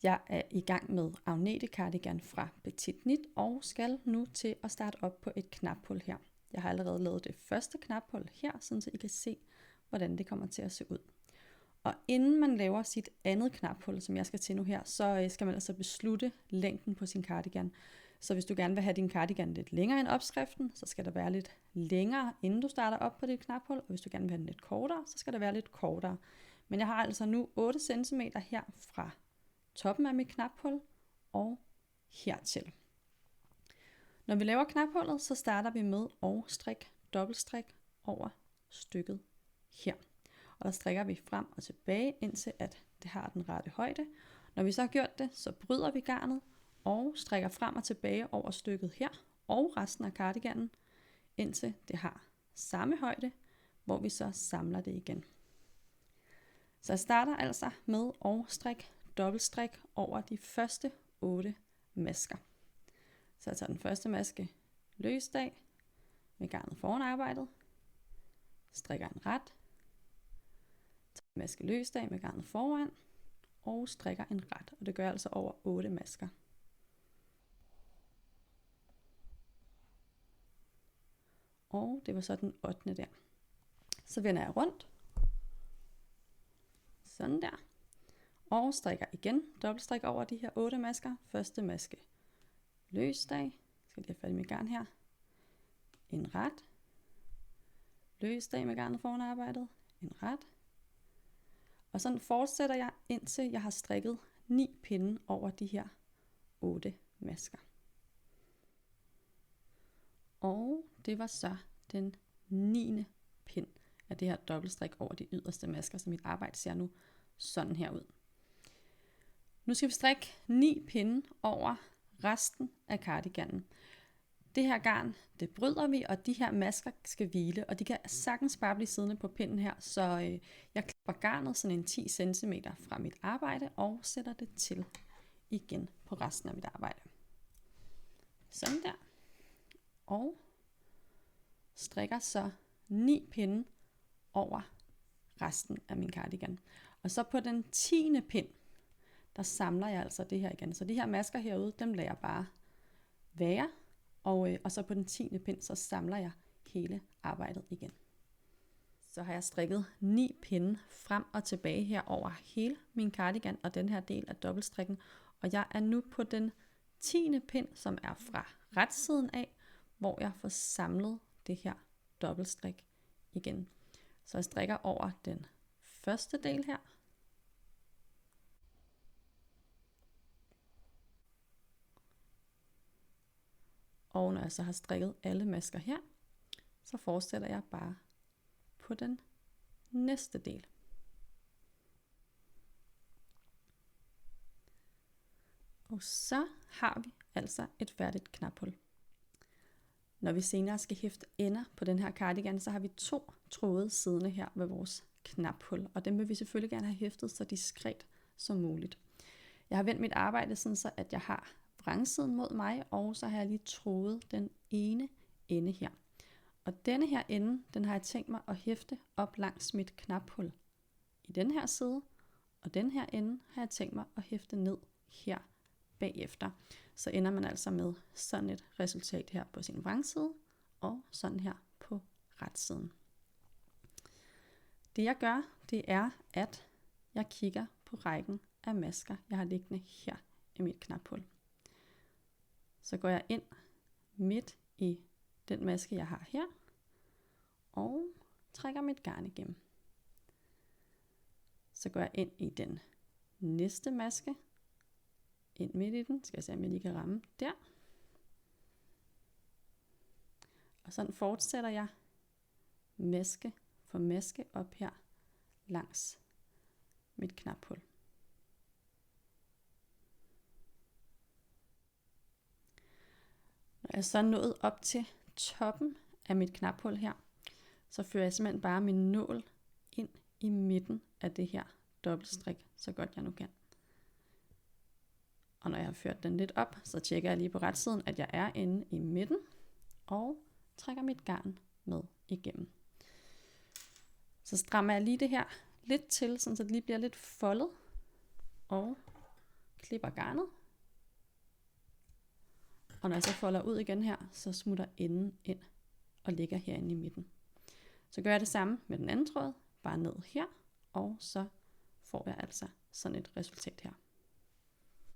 Jeg er i gang med Agnete Cardigan fra Petit Knit og skal nu til at starte op på et knaphul her. Jeg har allerede lavet det første knaphul her, så I kan se, hvordan det kommer til at se ud. Og inden man laver sit andet knaphul, som jeg skal til nu her, så skal man altså beslutte længden på sin cardigan. Så hvis du gerne vil have din cardigan lidt længere end opskriften, så skal der være lidt længere, inden du starter op på dit knaphul. Og hvis du gerne vil have den lidt kortere, så skal der være lidt kortere. Men jeg har altså nu 8 cm her fra toppen af mit knaphul og hertil. Når vi laver knaphullet, så starter vi med at strikke dobbeltstrik over stykket her. Og der strikker vi frem og tilbage, indtil at det har den rette højde. Når vi så har gjort det, så bryder vi garnet og strikker frem og tilbage over stykket her og resten af cardiganen, indtil det har samme højde, hvor vi så samler det igen. Så jeg starter altså med at strikke dobbeltstrik over de første 8 masker. Så jeg tager den første maske løs af med garnet foran arbejdet, strikker en ret, tager en maske løs af med garnet foran og strikker en ret, og det gør jeg altså over 8 masker. Og det var så den 8. der. Så vender jeg rundt, sådan der, og strikker igen dobbeltstrik over de her 8 masker. Første maske løs af, skal lige have fat i mit garn her, en ret, løs af med garnet foran arbejdet, en ret, og sådan fortsætter jeg indtil jeg har strikket 9 pinde over de her 8 masker. Og det var så den 9. pind af det her dobbeltstrik over de yderste masker, så mit arbejde ser nu sådan her ud. Nu skal vi strikke 9 pinde over resten af cardiganen. Det her garn, det bryder vi, og de her masker skal hvile, og de kan sagtens bare blive siddende på pinden her, så jeg klipper garnet sådan en 10 cm fra mit arbejde og sætter det til igen på resten af mit arbejde. Sådan der. Og strikker så 9 pinde over resten af min cardigan. Og så på den 10. pind, der samler jeg altså det her igen. Så de her masker herude, dem lader jeg bare være. Og så på den 10. pind, så samler jeg hele arbejdet igen. Så har jeg strikket 9 pinde frem og tilbage her over hele min cardigan og den her del af dobbeltstrikken. Og jeg er nu på den 10. pind, som er fra retsiden af, hvor jeg får samlet det her dobbeltstrik igen. Så jeg strikker over den første del her. Og når jeg så har strikket alle masker her, så fortsætter jeg bare på den næste del. Og så har vi altså et færdigt knaphul. Når vi senere skal hæfte ender på den her cardigan, så har vi 2 tråde siddende her ved vores knaphul. Og dem vil vi selvfølgelig gerne have hæftet så diskret som muligt. Jeg har vendt mit arbejde sådan så, at jeg har vrangsiden mod mig, og så har jeg lige trådet den ene ende her. Og denne her ende, den har jeg tænkt mig at hæfte op langs mit knaphul i den her side, og den her ende har jeg tænkt mig at hæfte ned her bagefter. Så ender man altså med sådan et resultat her på sin vrangside, og sådan her på retsiden. Det jeg gør, det er, at jeg kigger på rækken af masker, jeg har liggende her i mit knaphul. Så går jeg ind midt i den maske, jeg har her, og trækker mit garn igennem. Så går jeg ind i den næste maske, ind midt i den, skal jeg se om jeg lige kan ramme der. Og sådan fortsætter jeg maske for maske op her langs mit knaphul. Når jeg så er nået op til toppen af mit knaphul her, så fører jeg simpelthen bare min nål ind i midten af det her dobbeltstrik, så godt jeg nu kan. Og når jeg har ført den lidt op, så tjekker jeg lige på retsiden, at jeg er inde i midten, og trækker mit garn med igennem. Så strammer jeg lige det her lidt til, så det lige bliver lidt foldet, og klipper garnet. Og når jeg så folder ud igen her, så smutter enden ind og ligger herinde i midten. Så gør jeg det samme med den anden tråd, bare ned her, og så får jeg altså sådan et resultat her.